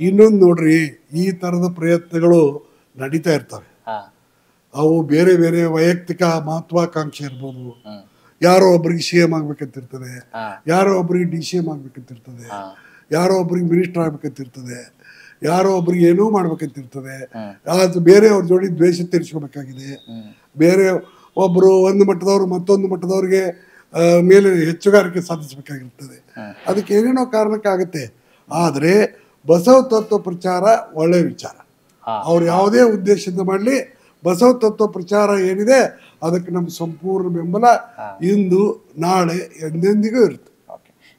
ಇನ್ನೊಂದು ನೋಡ್ರಿ, ಈ ತರದ ಪ್ರಯತ್ನಗಳು ನಡೀತಾ ಇರ್ತವೆ. ಅವು ಬೇರೆ ಬೇರೆ ವೈಯಕ್ತಿಕ ಮಹತ್ವಾಕಾಂಕ್ಷೆ ಇರ್ಬೋದು. ಯಾರೋ ಒಬ್ರಿಗೆ CM ಆಗ್ಬೇಕಂತಿರ್ತದೆ, ಯಾರೋ ಒಬ್ರಿಗೆ DCM ಆಗ್ಬೇಕಂತಿರ್ತದೆ, ಯಾರೋ ಒಬ್ರಿಗೆ ಮಿನಿಸ್ಟರ್ ಆಗ್ಬೇಕಂತಿರ್ತದೆ, ಯಾರೋ ಒಬ್ರಿಗೆ ಏನೋ ಮಾಡ್ಬೇಕಂತಿರ್ತದೆ. ಅದು ಬೇರೆಯವ್ರ ಜೋಡಿ ದ್ವೇಷ ತೀರಿಸ್ಕೋಬೇಕಾಗಿದೆ. ಬೇರೆ ಒಬ್ರು ಒಂದು ಮಟ್ಟದವ್ರು ಮತ್ತೊಂದು ಮಟ್ಟದವ್ರಿಗೆ ಮೇಲೆ ಹೆಚ್ಚುಗಾರಿಕೆ ಸಾಧಿಸಬೇಕಾಗಿರ್ತದೆ. ಅದಕ್ಕೆ ಏನೇನೋ ಕಾರಣಕ್ಕಾಗುತ್ತೆ. ಆದರೆ ಬಸವ ತತ್ವ ಪ್ರಚಾರ ಒಳ್ಳೆ ವಿಚಾರ. ಅವ್ರು ಯಾವುದೇ ಉದ್ದೇಶದಿಂದ ಮಾಡಲಿ, ಬಸವ ತತ್ವ ಪ್ರಚಾರ ಏನಿದೆ ಅದಕ್ಕೆ ನಮ್ಮ ಸಂಪೂರ್ಣ ಬೆಂಬಲ ಇಂದು ನಾಳೆ ಎಂದೆಂದಿಗೂ ಇರುತ್ತೆ.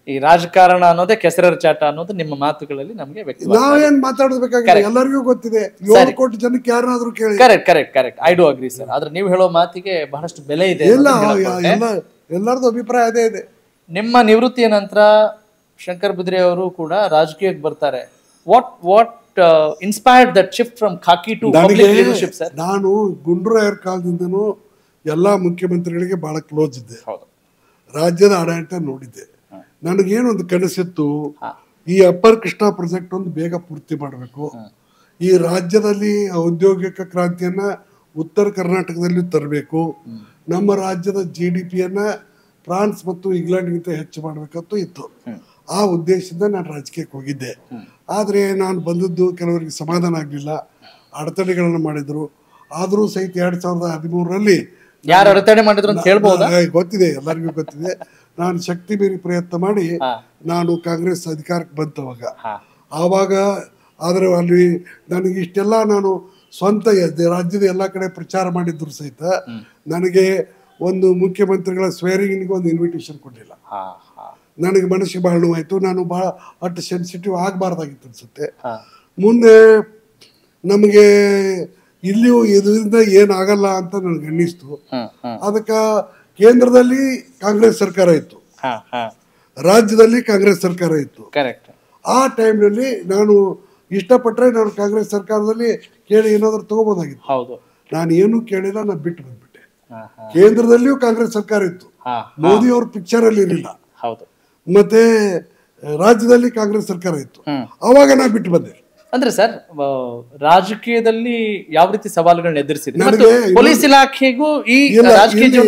ಈ ರಾಜಕಾರಣ ಅನ್ನೋದೇ ಕೆಸರರ ಚಾಟ ಅನ್ನೋದು ನಿಮ್ಮ ಮಾತುಗಳಲ್ಲಿ ನಮಗೆ ನಾವೇನ್ ಮಾತಾಡಬೇಕಾಗಿದೆ, ಎಲ್ಲರಿಗೂ ಗೊತ್ತಿದೆ. 7 ಕೋಟಿ ಜನಕ್ಕೆ ಯಾರನ್ನಾದ್ರೂ ಕೇಳಿ. Correct I do agri sir. ಆದ್ರೆ ನೀವು ಹೇಳೋ ಮಾತಿಗೆ ಬಹಳಷ್ಟು ಬೆಲೆ ಇದೆ. ಎಲ್ಲರದು ಅಭಿಪ್ರಾಯ ಅದೇ ಇದೆ. ನಿಮ್ಮ ನಿವೃತ್ತಿಯ ನಂತರ ಶಂಕರ್ ಬಿದ್ರಿ ಅವರು ಕೂಡ ರಾಜಕೀಯಕ್ಕೆ ಬರ್ತಾರೆ. What inspired that shift from khaki to public leadership sir? ನಾನು ಗುಂಡೂರಾಯರ್ ಕಾಲದಿಂದನೂ ಎಲ್ಲಾ ಮುಖ್ಯಮಂತ್ರಿಗಳಿಗೆ ಬಹಳ ಕ್ಲೋಸ್ ಇದ್ದೆ. ರಾಜ್ಯದ ಆಡಳಿತ ನೋಡಿದ್ದೆ. ನನಗೇನೊಂದು ಕನಸಿತ್ತು, ಈ ಅಪ್ಪರ್ ಕೃಷ್ಣ ಪ್ರಾಜೆಕ್ಟ್ ಒಂದು ಬೇಗ ಪೂರ್ತಿ ಮಾಡಬೇಕು. ಈ ರಾಜ್ಯದಲ್ಲಿ ಔದ್ಯೋಗಿಕ ಕ್ರಾಂತಿಯನ್ನ ಉತ್ತರ ಕರ್ನಾಟಕದಲ್ಲಿ ತರಬೇಕು. ನಮ್ಮ ರಾಜ್ಯದ GDPಯನ್ನ ಫ್ರಾನ್ಸ್ ಮತ್ತು ಇಂಗ್ಲೆಂಡ್ಗಿಂತ ಹೆಚ್ಚು ಮಾಡಬೇಕಂತೂ ಇತ್ತು. ಆ ಉದ್ದೇಶದಿಂದ ನಾನು ರಾಜಕೀಯಕ್ಕೆ ಹೋಗಿದ್ದೆ. ಆದರೆ ನಾನು ಬಂದದ್ದು ಕೆಲವರಿಗೆ ಸಮಾಧಾನ ಆಗಲಿಲ್ಲ, ಅಡೆತಡೆಗಳನ್ನು ಮಾಡಿದ್ರು. ಆದರೂ ಸಹಿತ 2013ರಲ್ಲಿ ಯಾರು ಅಡೆತಡೆ ಮಾಡಿದ್ರು ಅಂತ ಹೇಳ್ಬೋದಾ? ಗೊತ್ತಿದೆ, ಎಲ್ಲರಿಗೂ ಗೊತ್ತಿದೆ. ನಾನು ಶಕ್ತಿ ಮೀರಿ ಪ್ರಯತ್ನ ಮಾಡಿ ನಾನು ಕಾಂಗ್ರೆಸ್ ಅಧಿಕಾರಕ್ಕೆ ಬಂತವಾಗ. ಆವಾಗ ಆದರೆ ಅಲ್ಲಿ ನನಗೆ ಇಷ್ಟೆಲ್ಲ ನಾನು ಸ್ವಂತ ರಾಜ್ಯದ ಎಲ್ಲ ಕಡೆ ಪ್ರಚಾರ ಮಾಡಿದ್ರು ಸಹಿತ ನನಗೆ ಒಂದು ಮುಖ್ಯಮಂತ್ರಿಗಳ ಸ್ವೇರಿಂಗಿಗೆ ಒಂದು ಇನ್ವಿಟೇಷನ್ ಕೊಡಲಿಲ್ಲ. ನನಗೆ ಮನಸ್ಸಿಗೆ ಬಹಳ ನೋವಾಯಿತು. ನಾನು ಭಾಳ ಅಷ್ಟು ಸೆನ್ಸಿಟಿವ್ ಆಗಬಾರ್ದಾಗಿತ್ತು ಅನ್ಸುತ್ತೆ. ಮುಂದೆ ನಮಗೆ ಇಲ್ಲಿಯೂ ಇದರಿಂದ ಏನಾಗಲ್ಲ ಅಂತ ನನಗೆ ಅನ್ನಿಸ್ತು. ಅದಕ್ಕೆ ಕೇಂದ್ರದಲ್ಲಿ ಕಾಂಗ್ರೆಸ್ ಸರ್ಕಾರ ಇತ್ತು, ರಾಜ್ಯದಲ್ಲಿ ಕಾಂಗ್ರೆಸ್ ಸರ್ಕಾರ ಇತ್ತು. ಆ ಟೈಮ್ನಲ್ಲಿ ನಾನು ಇಷ್ಟಪಟ್ಟರೆ ನಾನು ಕಾಂಗ್ರೆಸ್ ಸರ್ಕಾರದಲ್ಲಿ ಕೇಳಿ ಏನಾದರೂ ತಗೋಬೋದಾಗಿತ್ತು. ನಾನು ಏನೂ ಕೇಳಿಲ್ಲ, ನಾನು ಬಿಟ್ಟು ಬಂದ್ಬಿಟ್ಟೆ. ಕೇಂದ್ರದಲ್ಲಿಯೂ ಕಾಂಗ್ರೆಸ್ ಸರ್ಕಾರ ಇತ್ತು, ಮೋದಿ ಅವ್ರ ಪಿಕ್ಚರ್ ಅಲ್ಲಿ ಇರಲಿಲ್ಲ. ಮತ್ತೆ ರಾಜ್ಯದಲ್ಲಿ ಕಾಂಗ್ರೆಸ್ ಸರ್ಕಾರ ಇತ್ತು, ಅವಾಗ ನಾನು ಬಿಟ್ಟು ಬಂದೆ. ಅಂದ್ರೆ ಸರ್, ರಾಜಕೀಯದಲ್ಲಿ ಯಾವ ರೀತಿ ಸವಾಲುಗಳನ್ನ ಎದುರಿಸಿದ್ರಿ? ಪೊಲೀಸ್ ಇಲಾಖೆಗೂ ಈ ರಾಜಕೀಯ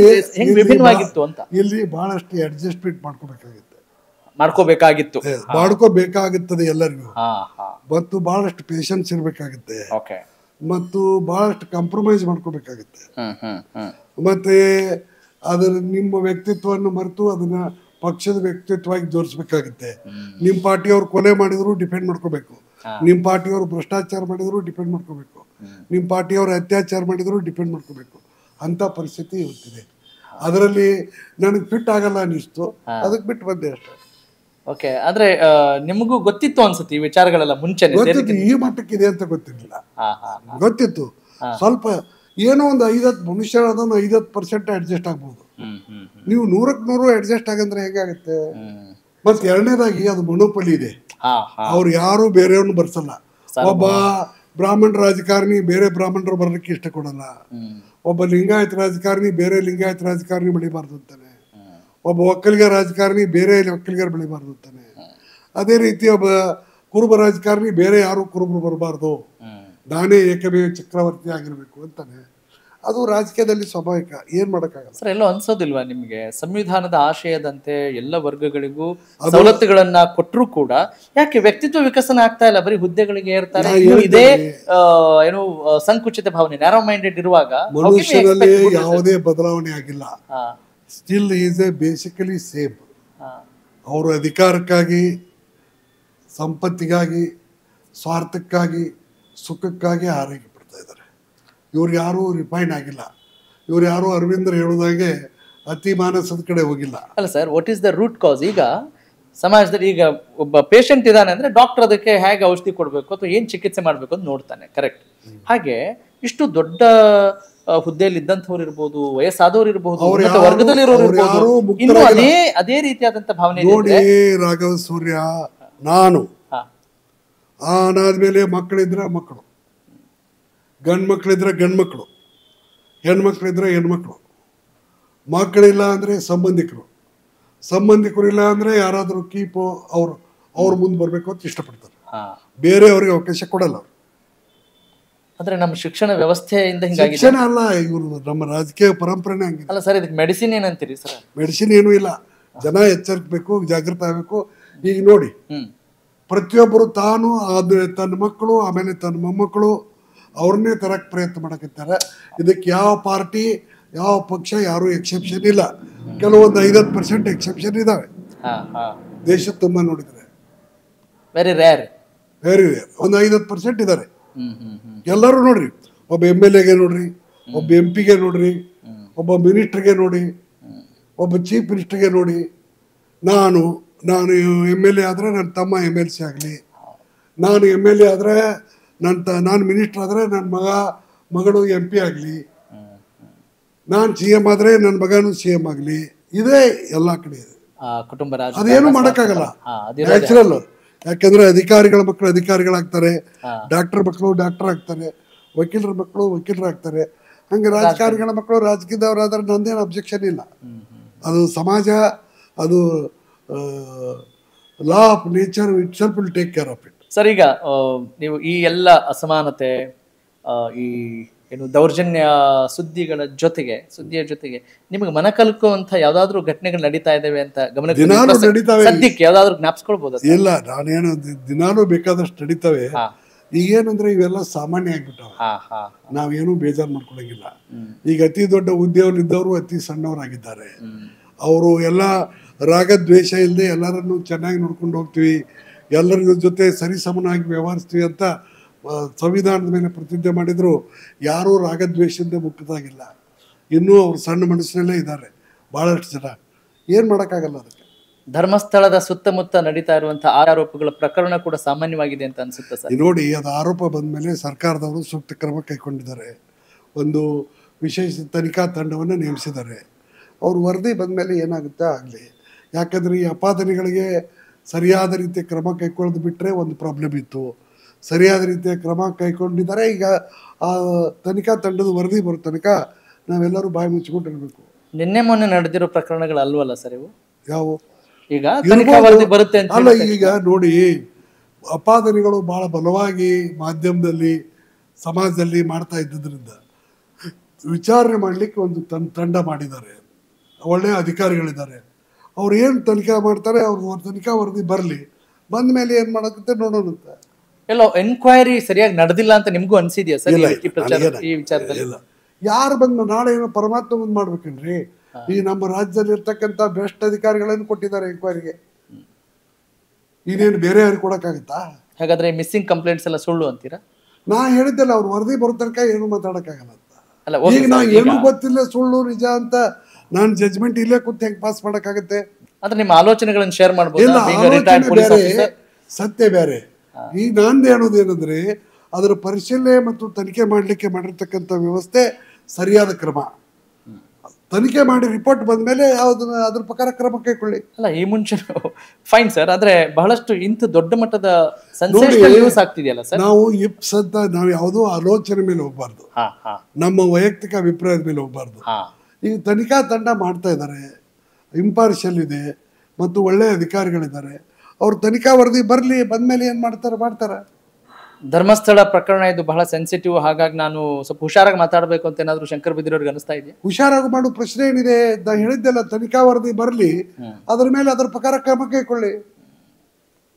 ವಿಭಿನ್ನವಾಗಿತ್ತು ಅಂತ ಇಲ್ಲಿ ಬಹಳಷ್ಟು ಅಡ್ಜಸ್ಟ್ಮೆಂಟ್ ಮಾಡ್ಕೋಬೇಕಾಗುತ್ತದೆ ಎಲ್ಲರಿಗೂ. ಮತ್ತು ಬಹಳಷ್ಟು ಪೇಷನ್ಸ್ ಇರ್ಬೇಕಾಗುತ್ತೆ, ಮತ್ತು ಬಹಳಷ್ಟು ಕಾಂಪ್ರಮೈಸ್ ಮಾಡ್ಕೋಬೇಕಾಗುತ್ತೆ. ಮತ್ತೆ ಅದರ ನಿಮ್ಮ ವ್ಯಕ್ತಿತ್ವವನ್ನು ಮರೆತು ಅದನ್ನ ಪಕ್ಷದ ವ್ಯಕ್ತಿತ್ವವಾಗಿ ಜೋಡಿಸ್ಬೇಕಾಗುತ್ತೆ. ನಿಮ್ಮ ಪಾರ್ಟಿಯವ್ರು ಕೊಲೆ ಮಾಡಿದ್ರು ಡಿಪೆಂಡ್ ಮಾಡ್ಕೋಬೇಕು, ನಿಮ್ಮ ಪಾರ್ಟಿಯವರು ಭ್ರಷ್ಟಾಚಾರ ಮಾಡಿದ್ರು ಡಿಪೆಂಡ್ ಮಾಡ್ಕೋಬೇಕು, ನಿಮ್ಮ ಪಾರ್ಟಿಯವರು ಅತ್ಯಾಚಾರ ಮಾಡಿದ್ರು ಡಿಪೆಂಡ್ ಮಾಡ್ಕೋಬೇಕು. ಅಂತ ಪರಿಸ್ಥಿತಿ ಇವತ್ತಿದೆ. ಅದರಲ್ಲಿ ನನಗೆ ಫಿಟ್ ಆಗಲ್ಲ ಅನ್ನಿಸ್ತು, ಅದಕ್ಕೆ ಬಿಟ್ಟು ಬಂದೆ ಅಷ್ಟೇ. ಓಕೆ, ಅಂದ್ರೆ ನಿಮಗೂ ಗೊತ್ತಿತ್ತು ಅನ್ಸುತ್ತೆ ಈ ವಿಚಾರಗಳೆಲ್ಲ ಮುಂಚೆ? ಈ ಮಟ್ಟಕ್ಕಿದೆ ಅಂತ ಗೊತ್ತಿರಲಿಲ್ಲ, ಗೊತ್ತಿತ್ತು. ಸ್ವಲ್ಪ ಏನೋ ಒಂದು 5-10 ಮನುಷ್ಯ ಅದನ್ನು 50% ಅಡ್ಜಸ್ಟ್ ಆಗ್ಬೋದು. ನೀವು 100% ಅಡ್ಜಸ್ಟ್ ಆಗಂದ್ರೆ ಹೇಗಾಗುತ್ತೆ? ಮತ್ತೆ ಎರಡನೇದಾಗಿ ಅದು ಮೊನೋಪಲಿ ಇದೆ. ಅವ್ರು ಯಾರು ಬೇರೆಯವ್ರನ್ನ ಬರ್ಸಲ್ಲ. ಒಬ್ಬ ಬ್ರಾಹ್ಮಣ ರಾಜಕಾರಣಿ ಬೇರೆ ಬ್ರಾಹ್ಮಣರು ಬರೋದಕ್ಕೆ ಇಷ್ಟ ಕೊಡಲ್ಲ. ಒಬ್ಬ ಲಿಂಗಾಯತ ರಾಜಕಾರಣಿ ಬೇರೆ ಲಿಂಗಾಯತ ರಾಜಕಾರಣಿ ಬೆಳಿಬಾರ್ದು ಅಂತಾನೆ. ಒಬ್ಬ ಒಕ್ಕಲಿಗ ರಾಜಕಾರಣಿ ಬೇರೆ ಒಕ್ಕಲಿಗರು ಬೆಳಿಬಾರ್ದು ಅಂತಾನೆ. ಅದೇ ರೀತಿ ಒಬ್ಬ ಕುರುಬ ರಾಜಕಾರಣಿ ಬೇರೆ ಯಾರು ಕುರುಬರು ಬರಬಾರ್ದು, ನಾನೇ ಏಕಮೇವ ಚಕ್ರವರ್ತಿ ಆಗಿರ್ಬೇಕು ಅಂತಾನೆ. ಅದು ರಾಜಕೀಯದಲ್ಲಿ ಸ್ವಾಭಾವಿಕ, ಏನ್ ಮಾಡಕ್ಕಾಗಲ್ಲ. ಸರ್, ಎಲ್ಲೋ ಅನ್ಸೋದಿಲ್ವಾ ನಿಮ್ಗೆ, ಸಂವಿಧಾನದ ಆಶಯದಂತೆ ಎಲ್ಲ ವರ್ಗಗಳಿಗೂ ಸವಲತ್ತುಗಳನ್ನ ಕೊಟ್ಟರು ಕೂಡ ಯಾಕೆ ವ್ಯಕ್ತಿತ್ವ ವಿಕಸನ ಆಗ್ತಾ ಇಲ್ಲ? ಬರೀ ಹುದ್ದೆಗಳಿಗೆ ಏರ್ತಾರೆ. ಇದೇ ಏನು ಸಂಕುಚಿತ ಭಾವನೆ, ನ್ಯಾರೋ ಮೈಂಡೆಡ್ ಇರುವಾಗ ಮನುಷ್ಯನಲ್ಲಿ ಯಾವುದೇ ಬದಲಾವಣೆ ಆಗಿಲ್ಲ. Still is A basically same. ಅವರು ಅಧಿಕಾರಕ್ಕಾಗಿ, ಸಂಪತ್ತಿಗಾಗಿ, ಸ್ವಾರ್ಥಕ್ಕಾಗಿ, ಸುಖಕ್ಕಾಗಿ ಆರೈಕೆ ಪಡ್ತಾ ಇದ್ದಾರೆ. ಇವ್ರು ಯಾರೂ ರಿಫೈನ್ ಆಗಿಲ್ಲ. ಇವ್ರು ಯಾರು ಅರವಿಂದ್ರ ಹೇಳೋದಾಗೆ ಅತಿ ಮಾನಸದ ಕಡೆ ಹೋಗಿಲ್ಲ. ಅಲ್ಲ sir, what is the root cause? ಈಗ ಸಮಾಜದಲ್ಲಿ ಈಗ ಒಬ್ಬ ಪೇಷಂಟ್ ಇದ್ದಾನೆ ಅಂದ್ರೆ ಡಾಕ್ಟರ್ ಅದಕ್ಕೆ ಹೇಗೆ ಔಷಧಿ ಕೊಡಬೇಕು ಅಥವಾ ಏನ್ ಚಿಕಿತ್ಸೆ ಮಾಡ್ಬೇಕು ಅಂತ ನೋಡ್ತಾನೆ, ಕರೆಕ್ಟ್? ಹಾಗೆ ಇಷ್ಟು ದೊಡ್ಡ ಹುದ್ದೆಯಲ್ಲಿ ಇದ್ದಂಥವ್ರು ಇರ್ಬೋದು, ವಯಸ್ಸಾದವ್ರು ಇರ್ಬೋದು, ವರ್ಗದಲ್ಲಿರೋರು ಇರ್ಬೋದು, ಇನ್ನು ಅದೇ ರೀತಿಯಾದಂತ ಭಾವನೆ. ನೋಡಿ ರಾಘವ ಸೂರ್ಯ, ನಾನು ಅನಾದ್ಮೇಲೆ ಮಕ್ಕಳಿದ್ರೆ ಮಕ್ಕಳು, ಗಂಡು ಮಕ್ಕಳಿದ್ರೆ ಗಂಡು ಮಕ್ಕಳು, ಹೆಣ್ಮಕ್ಳಿದ್ರೆ ಹೆಣ್ಮಕ್ಳು, ಮಕ್ಕಳಿಲ್ಲ ಅಂದರೆ ಸಂಬಂಧಿಕರು ಇಲ್ಲ ಅಂದರೆ ಯಾರಾದರೂ ಕೀಪೋ ಅವ್ರು ಮುಂದೆ ಬರಬೇಕು ಅಂತ ಇಷ್ಟಪಡ್ತಾರೆ. ಬೇರೆಯವ್ರಿಗೆ ಅವಕಾಶ ಕೊಡಲ್ಲ ಅವ್ರು. ಅಂದ್ರೆ ನಮ್ಮ ಶಿಕ್ಷಣ ವ್ಯವಸ್ಥೆಯಿಂದ ಹಿಂಗಾಗಿ ಶಿಕ್ಷಣ ಅಲ್ಲ, ಇವರು ನಮ್ಮ ರಾಜಕೀಯ ಪರಂಪರೆನೇ ಹಂಗಿದೆ. ಅಲ್ಲ ಸರ್, ಇದಕ್ಕೆ ಮೆಡಿಸಿನ್ ಏನಂತೀರಿ ಸರ್? ಮೆಡಿಸಿನ್ ಏನೂ ಇಲ್ಲ, ಜನ ಎಚ್ಚರಿಕಬೇಕು, ಜಾಗೃತ ಆಗಬೇಕು. ಈಗ ನೋಡಿ, ಪ್ರತಿಯೊಬ್ಬರು ತಾನು ತನ್ನ ಮಕ್ಕಳು ಆಮೇಲೆ ತನ್ನ ಮೊಮ್ಮಕ್ಕಳು ಅವ್ರನ್ನೇ ತರಕ್ಕೆ ಪ್ರಯತ್ನ ಮಾಡಕತ್ತಾರೆ. ಇದಕ್ಕೆ ಯಾವ ಪಾರ್ಟಿ ಯಾವ ಪಕ್ಷ ಯಾರು ಎಕ್ಸೆಪ್ಷನ್ ಇಲ್ಲ. ಕೆಲವೊಂದು 50% ಎಕ್ಸೆಪ್ಷನ್ ಇದಾವೆ ದೇಶ ತುಂಬ ನೋಡಿದರೆ, ವೆರಿ ರೇರ್ ಒಂದು 50% ಇದ್ದಾರೆ. ಎಲ್ಲರೂ ನೋಡ್ರಿ, ಒಬ್ಬ MLA ಗೆ ನೋಡ್ರಿ, ಒಬ್ಬ MP ಗೆ ನೋಡ್ರಿ, ಒಬ್ಬ ಮಿನಿಸ್ಟರ್ಗೆ ನೋಡಿ, ಒಬ್ಬ ಚೀಫ್ ಮಿನಿಸ್ಟರ್ಗೆ ನೋಡಿ. ನಾನು MLA ಆದರೆ ನನ್ನ ತಮ್ಮ MLC ಆಗಲಿ, ನಾನು MLA ಆದರೆ ನಾನು ಮಿನಿಸ್ಟರ್ ಆದರೆ ನನ್ನ ಮಗಳು MP ಆಗಲಿ, ನಾನು CM ಆದರೆ ನನ್ನ ಮಗನೂ CM ಆಗಲಿ. ಇದೇ ಎಲ್ಲ ಕಡೆ ಇದೆ. ಕುಟುಂಬ ಅದೇನು ಮಾಡೋಕ್ಕಾಗಲ್ಲ, ನ್ಯಾಚುರಲ್. ಯಾಕಂದ್ರೆ ಅಧಿಕಾರಿಗಳ ಮಕ್ಕಳು ಅಧಿಕಾರಿಗಳಾಗ್ತಾರೆ, ಡಾಕ್ಟರ್ ಮಕ್ಕಳು ಡಾಕ್ಟರ್ ಆಗ್ತಾರೆ, ವಕೀಲರ ಮಕ್ಕಳು ವಕೀಲರಾಗ್ತಾರೆ. ಹಂಗೆ ರಾಜಕಾರಣಿಗಳ ಮಕ್ಕಳು ರಾಜಕೀಯದವರಾದ್ರೆ ನಂದೇನು ಅಬ್ಜೆಕ್ಷನ್ ಇಲ್ಲ. ಅದು ಸಮಾಜ, ಅದು law of nature it self will take care of it. Sir, ಈಗ ನೀವು ಈ ಎಲ್ಲ ಅಸಮಾನತೆ, ಈ ಏನು ದೌರ್ಜನ್ಯ ಸುದ್ದಿಯ ಜೊತೆಗೆ ನಿಮಗೆ ಮನ ಕಲ್ಕುವಂತ ಯಾವ್ದಾದ್ರು ಘಟನೆಗಳು ನಡೀತಾ ಇದಾವೆ ಅಂತ ಸದ್ಯಕ್ಕೆ ಯಾವ್ದಾದ್ರು ಜ್ಞಾಪಿಸ್ಕೊಳ್ಬಹುದು? ಇಲ್ಲ, ನಾನೇನು ದಿನಾಲೂ ಬೇಕಾದಷ್ಟು ನಡೀತವೆ. ಈಗೇನಂದ್ರೆ ಇವೆಲ್ಲ ಸಾಮಾನ್ಯ ಆಗ್ಬಿಟ್ಟವ, ನಾವೇನು ಬೇಜಾರು ಮಾಡ್ಕೊಳಂಗಿಲ್ಲ. ಈಗ ಅತಿ ದೊಡ್ಡ ಹುದ್ದೆಯಲ್ಲಿದ್ದವರು ಅತಿ ಸಣ್ಣವರಾಗಿದ್ದಾರೆ. ಅವರು ಎಲ್ಲ ರಾಗದ್ವೇಷ ಇಲ್ಲದೆ ಎಲ್ಲರನ್ನು ಚೆನ್ನಾಗಿ ನೋಡ್ಕೊಂಡು ಹೋಗ್ತೀವಿ, ಎಲ್ಲರ ಜೊತೆ ಸರಿಸಮನಾಗಿ ವ್ಯವಹರಿಸ್ತೀವಿ ಅಂತ ಸಂವಿಧಾನದ ಮೇಲೆ ಪ್ರತಿಜ್ಞೆ ಮಾಡಿದ್ರು. ಯಾರೂ ರಾಗದ್ವೇಷದಿಂದ ಮುಕ್ತವಾಗಿಲ್ಲ. ಇನ್ನೂ ಅವ್ರು ಸಣ್ಣ ಮನಸ್ಸಿನಲ್ಲೇ ಇದ್ದಾರೆ ಭಾಳಷ್ಟು ಜನ. ಏನು ಮಾಡೋಕ್ಕಾಗಲ್ಲ ಅದಕ್ಕೆ. ಧರ್ಮಸ್ಥಳದ ಸುತ್ತಮುತ್ತ ನಡೀತಾ ಇರುವಂತಹ ಆರೋಪಗಳ ಪ್ರಕರಣ ಕೂಡ ಸಾಮಾನ್ಯವಾಗಿದೆ ಅಂತ ಅನ್ಸುತ್ತೆ ಸರ್? ನೋಡಿ, ಅದು ಆರೋಪ ಬಂದ ಮೇಲೆ ಸರ್ಕಾರದವರು ಸೂಕ್ತ ಕ್ರಮ ಕೈಗೊಂಡಿದ್ದಾರೆ. ಒಂದು ವಿಶೇಷ ತನಿಖಾ ತಂಡವನ್ನು ನೇಮಿಸಿದ್ದಾರೆ. ಅವ್ರ ವರದಿ ಬಂದ ಮೇಲೆ ಏನಾಗುತ್ತೆ ಆಗಲಿ. ಯಾಕಂದರೆ ಈ ಅಪಾದನೆಗಳಿಗೆ ಸರಿಯಾದ ರೀತಿಯ ಕ್ರಮ ಕೈಗೊಳ್ಳೋದು ಬಿಟ್ಟರೆ ಒಂದು ಪ್ರಾಬ್ಲಮ್ ಇತ್ತು. ಸರಿಯಾದ ರೀತಿಯ ಕ್ರಮ ಕೈಗೊಂಡಿದ್ದಾರೆ. ಈಗ ಆ ತನಿಖಾ ತಂಡದ ವರದಿ ಬರೋ ತನಕ ನಾವೆಲ್ಲರೂ ಬಾಯಿ ಮುಚ್ಚಿಕೊಂಡಿರ್ಬೇಕು. ನಿನ್ನೆ ಮೊನ್ನೆ ನಡೆದಿರೋ ಪ್ರಕರಣಗಳು ಅಲ್ವಲ್ಲ ಸರ್ ಇವು? ಯಾವ ಈಗ ತನಿಖಾ ವರದಿ ಬರುತ್ತೆ ಅಂತ ಅಲ್ಲ. ಈಗ ನೋಡಿ, ಅಪಾದನೆಗಳು ಭಾಳ ಬಲವಾಗಿ ಮಾಧ್ಯಮದಲ್ಲಿ ಸಮಾಜದಲ್ಲಿ ಮಾಡ್ತಾ ಇದ್ದಿದ್ದರಿಂದ ವಿಚಾರಣೆ ಮಾಡಲಿಕ್ಕೆ ಒಂದು ತಂಡ ಮಾಡಿದ್ದಾರೆ. ಒಳ್ಳೆಯ ಅಧಿಕಾರಿಗಳಿದ್ದಾರೆ. ಅವ್ರು ಏನು ತನಿಖಾ ಮಾಡ್ತಾರೆ, ಅವ್ರ ತನಿಖಾ ವರದಿ ಬರಲಿ, ಬಂದ ಮೇಲೆ ಏನು ಮಾಡೋಕ್ಕೆ ನೋಡೋಣ ಅಂತ. ಎಲ್ಲೋ ಎನ್ಕ್ವೈರಿ ಸರಿಯಾಗಿ ನಡೆದಿಲ್ಲ ಅಂತ ನಿಮ್ಗೂ ಅನ್ಸಿದ್ಯಾ ಸರ್ ಈ ವಿಚಾರದಲ್ಲಿ? ಇಲ್ಲ, ಯಾರು ಬಂದು ನಾಳೆ ಏನೋ ಪರಮಾತ್ಮ ಬಂದು ಮಾಡ್ಬೇಕೇನ್ರಿ? ಈ ನಮ್ಮ ರಾಜ್ಯದಲ್ಲಿ ಇರ್ತಕ್ಕಂಥ ಬೆಸ್ಟ್ ಅಧಿಕಾರಿಗಳನ್ನು ಕೊಟ್ಟಿದ್ದಾರೆ ಎನ್ಕ್ವೈರಿಗೆ. ಇನ್ನೇನು ಬೇರೆ ಯಾರು ಕೊಡೋಕ್ಕಾಗತ್ತಾ? ಹಾಗಾದ್ರೆ ಮಿಸ್ಸಿಂಗ್ ಕಂಪ್ಲೇಂಟ್ಸ್ ಎಲ್ಲ ಸುಳ್ಳು ಅಂತೀರಾ? ನಾ ಹೇಳಿದ್ದೆಲ್ಲ, ಅವ್ರ ವರದಿ ಬರೋ ತನಕ ಏನು ಮಾತಾಡೋಕ್ಕಾಗಲ್ಲ ಅಂತ. ಈಗ ನಾ ಏನು ಗೊತ್ತಿಲ್ಲ ಸುಳ್ಳು ನಿಜ ಅಂತ ನಾನು ಜಜ್ಮೆಂಟ್ ಇಲ್ಲೇ ಕೂತ್ ಹೆಂಗೆ ಪಾಸ್ ಮಾಡೋಕ್ಕಾಗತ್ತೆ? ಅಂದ್ರೆ ನಿಮ್ಮ ಆಲೋಚನೆಗಳನ್ನು ಶೇರ್ ಮಾಡ್ಬೋದು. ಇಲ್ಲ, ಬೇರೆ ಸತ್ಯ ಬೇರೆ. ಈಗ ನಂದು ಹೇಳೋದೇನಂದ್ರೆ, ಅದರ ಪರಿಶೀಲನೆ ಮತ್ತು ತನಿಖೆ ಮಾಡಲಿಕ್ಕೆ ಮಾಡಿರ್ತಕ್ಕಂಥ ವ್ಯವಸ್ಥೆ ಸರಿಯಾದ ಕ್ರಮ. ತನಿಖೆ ಮಾಡಿ ರಿಪೋರ್ಟ್ ಬಂದ ಮೇಲೆ ಅದ್ರ ಪ್ರಕಾರ ಕ್ರಮ ಕೈಗೊಳ್ಳಿ. ಅಲ್ಲ, ಈ ಮುಂಚೆ ಫೈನ್ ಸರ್, ಆದ್ರೆ ಬಹಳಷ್ಟು ಇಂಥ ದೊಡ್ಡ ಮಟ್ಟದ ನ್ಯೂಸ್ ಆಗ್ತಿದೆಯಲ್ಲ ಸರ್. ನಾವು ಇಪ್ಸ್ ಅಂತ ನಾವು ಯಾವುದೋ ಆಲೋಚನೆ ಮೇಲೆ ಹೋಗ್ಬಾರ್ದು, ನಮ್ಮ ವೈಯಕ್ತಿಕ ಅಭಿಪ್ರಾಯದ ಮೇಲೆ ಹೋಗ್ಬಾರ್ದು. ಈಗ ತನಿಖಾ ತಂಡ ಮಾಡ್ತಾ ಇದ್ದಾರೆ, ಇಂಪಾರ್ಷಿಯಲ್ ಇದೆ ಮತ್ತು ಒಳ್ಳೆಯ ಅಧಿಕಾರಿಗಳಿದ್ದಾರೆ. ಅವ್ರು ತನಿಖಾ ವರದಿ ಬರಲಿ, ಬಂದ್ಮೇಲೆ ಏನು ಮಾಡ್ತಾರೆ. ಧರ್ಮಸ್ಥಳ ಪ್ರಕರಣ ಇದು ಬಹಳ ಸೆನ್ಸಿಟಿವ್, ಹಾಗಾಗಿ ನಾನು ಸ್ವಲ್ಪ ಹುಷಾರಾಗಿ ಮಾತಾಡಬೇಕು ಅಂತ ಏನಾದ್ರು ಶಂಕರ್ ಬಿದ್ರಿಯವ್ರಿಗೆ ಅನಿಸ್ತಾ ಇದೆಯಾ? ಹುಷಾರಾಗಿ ಮಾಡೋ ಪ್ರಶ್ನೆ ಏನಿದೆ? ನಾನು ಹೇಳಿದ್ದೆಲ್ಲ, ತನಿಖಾ ವರದಿ ಬರಲಿ, ಅದ್ರ ಮೇಲೆ ಅದ್ರ ಪ್ರಕಾರ ಕ್ರಮ ಕೈಗೊಳ್ಳಿ.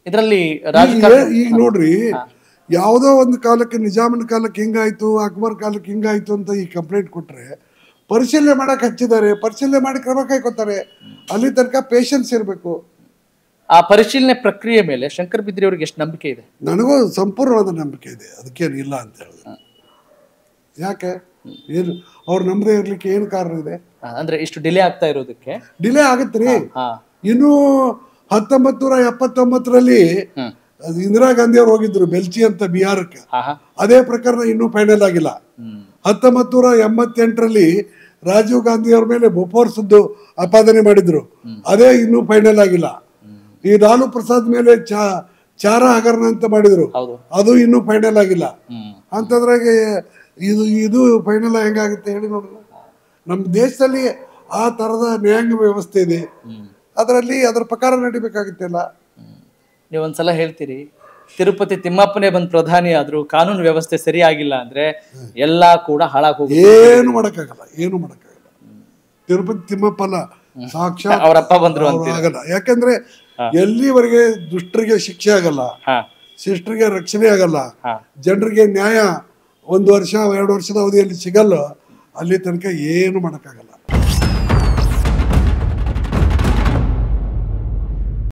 ಇದರಲ್ಲಿ ಈಗ ನೋಡ್ರಿ, ಯಾವುದೋ ಒಂದು ಕಾಲಕ್ಕೆ ನಿಜಾಮನ ಕಾಲಕ್ಕೆ ಹಿಂಗಾಯ್ತು, ಅಕ್ಬರ್ ಕಾಲಕ್ಕೆ ಹಿಂಗಾಯ್ತು ಅಂತ ಈ ಕಂಪ್ಲೇಂಟ್ ಕೊಟ್ರೆ ಪರಿಶೀಲನೆ ಮಾಡಕ್ ಹಚ್ಚಿದ್ದಾರೆ, ಪರಿಶೀಲನೆ ಮಾಡಿ ಕ್ರಮ ಕೈಗೊಳ್ತಾರೆ. ಅಲ್ಲಿ ತನಕ ಪೇಷನ್ಸ್ ಇರಬೇಕು. ಆ ಪರಿಶೀಲನೆ ಪ್ರಕ್ರಿಯೆ ಮೇಲೆ ಶಂಕರ್ ಬಿದ್ರಿ ಅವ್ರಿಗೆ ಎಷ್ಟು ನಂಬಿಕೆ ಇದೆ? ನನಗೂ ಸಂಪೂರ್ಣವಾದ ನಂಬಿಕೆ ಇದೆ, ಅದಕ್ಕೇನು ಇಲ್ಲ ಅಂತ ಹೇಳಿದ್ರೆ. ಯಾಕೆ ಏನು ಅವ್ರು ನಂಬದೇ ಇರ್ಲಿಕ್ಕೆ ಏನು ಕಾರಣ ಇದೆ? ಅಂದ್ರೆ ಇಷ್ಟು ಡಿಲೇ ಆಗ್ತಾ ಇರೋದಕ್ಕೆ ಡಿಲೇ ಆಗತ್ರಿ. ಇನ್ನು 1979ರಲ್ಲಿ ಇಂದಿರಾ ಗಾಂಧಿ ಅವ್ರು ಹೋಗಿದ್ರು ಬೆಲ್ಚಿ ಅಂತ ಬಿಹಾರಕ್ಕೆ. ಅದೇ ಪ್ರಕರಣ ಇನ್ನೂ ಫೈನಲ್ ಆಗಿಲ್ಲ. 1988ರಲ್ಲಿ ರಾಜೀವ್ ಗಾಂಧಿ ಅವ್ರ ಮೇಲೆ ಬೋಫೋರ್ಸ್ದು ಆಪಾದನೆ ಮಾಡಿದ್ರು, ಅದೇ ಇನ್ನೂ ಫೈನಲ್ ಆಗಿಲ್ಲ. ಈ ಲಾಲು ಪ್ರಸಾದ್ ಮೇಲೆ ಚಾರ ಹಗರಣ ಅಂತ ಮಾಡಿದ್ರು, ಅದು ಇನ್ನೂ ಫೈನಲ್ ಆಗಿಲ್ಲ. ಅಂತದ್ರಾಗೆ ಇದು ಫೈನಲ್ ಹೆಂಗಾಗುತ್ತೆ ಹೇಳಿ ನೋಡೋಣ. ನಮ್ಮ ದೇಶದಲ್ಲಿ ಆ ತರದ ನ್ಯಾಯಾಂಗ ವ್ಯವಸ್ಥೆ ಇದೆ, ಅದರಲ್ಲಿ ಅದ್ರ ಪ್ರಕಾರ ನಡಿಬೇಕಾಗುತ್ತಲ್ಲ. ನೀವೊಂದ್ಸಲ ಹೇಳ್ತೀರಿ, ತಿರುಪತಿ ತಿಮ್ಮಪ್ಪನೇ ಬಂದ್ ಪ್ರಧಾನಿ ಆದ್ರೂ ಕಾನೂನು ವ್ಯವಸ್ಥೆ ಸರಿಯಾಗಿಲ್ಲ ಅಂದ್ರೆ ಎಲ್ಲಾ ಕೂಡ ಹಾಳಾಗಿ ಹೋಗುತ್ತೆ. ಏನು ಮಾಡಕ್ಕಾಗಲ್ಲ, ಏನು ಮಾಡಕ್ಕಾಗಲ್ಲ. ತಿರುಪತಿ ತಿಮ್ಮಪ್ಪ ಅಲ್ಲ, ಸಾಕ್ಷಾತ್ ಅವರಪ್ಪ ಬಂದ್ರು ಅವ್ರು ಆಗಲ್ಲ. ಯಾಕಂದ್ರೆ ಎಲ್ಲಿವರೆಗೆ ದುಷ್ಟರಿಗೆ ಶಿಕ್ಷೆ ಆಗಲ್ಲ, ಶಿಷ್ಟರಿಗೆ ರಕ್ಷಣೆ ಆಗಲ್ಲ, ಜನರಿಗೆ ನ್ಯಾಯ 1 ವರ್ಷ 2 ವರ್ಷದ ಅವಧಿಯಲ್ಲಿ ಸಿಗಲ್ಲ, ಅಲ್ಲಿ ತನಕ ಏನು ಮಾಡಕ್ಕಾಗಲ್ಲ.